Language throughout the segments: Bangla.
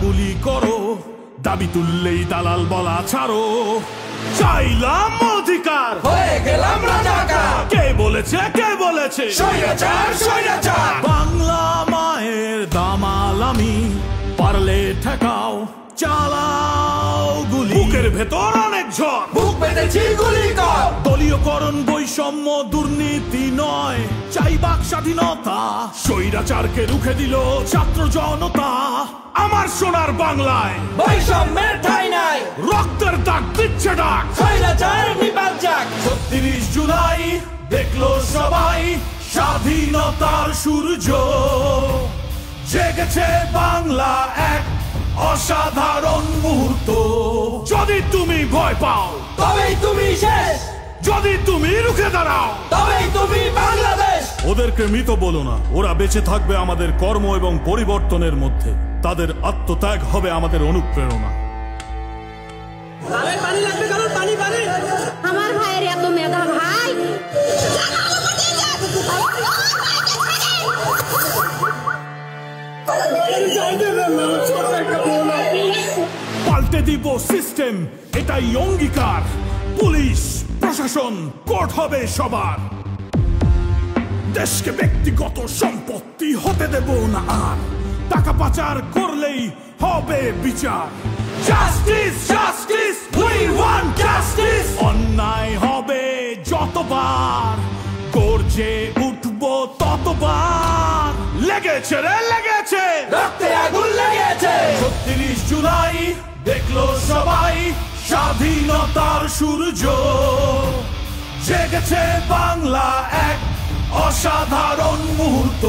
গুলি করো, দাবি তুললেই দালাল বলা ছাড়ো। চাইলাম অধিকার, হয়ে গেলাম রাজাকার। কে বলেছে, কে বলেছে স্বৈরাচার, স্বৈরাচার। বাংলা মায়ের দামাল আমি, পারলে ঠেকাও, চালাও গুলি। বুকের ভেতর অনেক ঝড়, বুক পেতেছি গুলি কর। দলীয়করণ, বৈষম্য, দুর্নীতি নয়, চাই বাক স্বাধীনতা। স্বৈরাচারকে রুখে দিল ছাত্র জনতা। আমার সোনার বাংলায় বৈষম্যের ঠাঁই নাই, রক্তের দাগ দিচ্ছে ডাক। স্বৈরাচার নিপাত যাক। ৩৬ জুলাই দেখলো সবাই স্বাধীনতার সূর্য। জেগেছে বাংলা এক অসাধারণ মুহূর্ত। যদি তুমি ভয় পাও, তবেই তুমি শেষ। যদি তুমি রুখে দাঁড়াও, তবেই তুমি বাংলাদেশ। ওদেরকে মৃত বলো না, ওরা বেঁচে থাকবে আমাদের কর্ম এবং পরিবর্তনের মধ্যে। তাদের আত্মত্যাগ হবে আমাদের অনুপ্রেরণা। আমার ভাইয়ের এত মেধা ভাই। পাল্টে দিব সিস্টেম, এটাই অঙ্গীকার। পুলিশ, প্রশাসন, কোর্ট হবে সবার। দেশকে ব্যক্তিগত সম্পত্তি হতে দেব না আর। টাকা পাচার করলেই হবে বিচার। Justice, justice, we want justice. অন্যায় হবে যতবার, গর্জে উঠবো ততবার। লেগেছে রে, লেগেছে, রক্তে আগুন লেগেছে। ৩৬ জুলাই দেখলো সবাই স্বাধীনতার সূর্য। জেগেছে বাংলা এক অসাধারণ মুহূর্ত।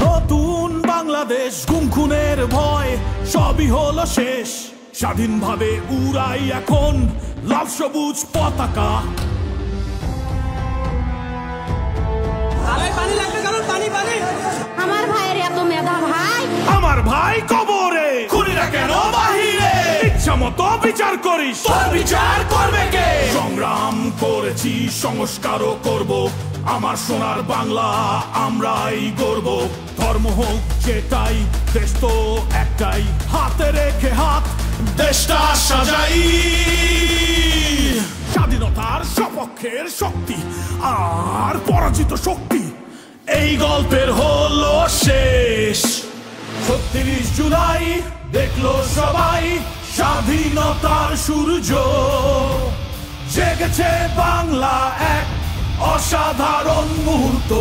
নতুন বাংলাদেশ, গুম খুনের ভয় সবই হলো শেষ। স্বাধীনভাবে উড়াই এখন লাল সবুজ পতাকা। আমার ভাইয়ের এত মেধা ভাই। আমার ভাই কবরে, খুনিরা কেন বাহিরে? ইচ্ছা মতো বিচার করিস, তোর বিচার করবে কে? সংগ্রাম করেছি, সংস্কারও করব। আমার সোনার বাংলা আমরাই গর্ব। ধর্ম হোক যেটাই, দেশ তো একটাই। হাতে রেখে হাত দেশটা সাজাই। স্বাধীনতার সপক্ষের শক্তি আর পরাজিত শক্তি, এই গল্পের হলো শেষ। ৩৬ জুলাই দেখলো সবাই স্বাধীনতার সূর্য। জেগেছে বাংলা এক অসাধারণ মুহূর্ত।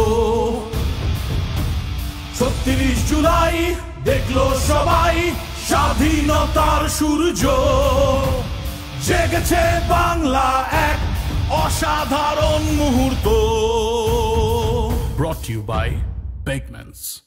৩৬ জুলাই দেখলো সবাই স্বাধীনতার সূর্য। জেগেছে বাংলা এক অসাধারণ মুহূর্ত। Brought to you by Bakemans.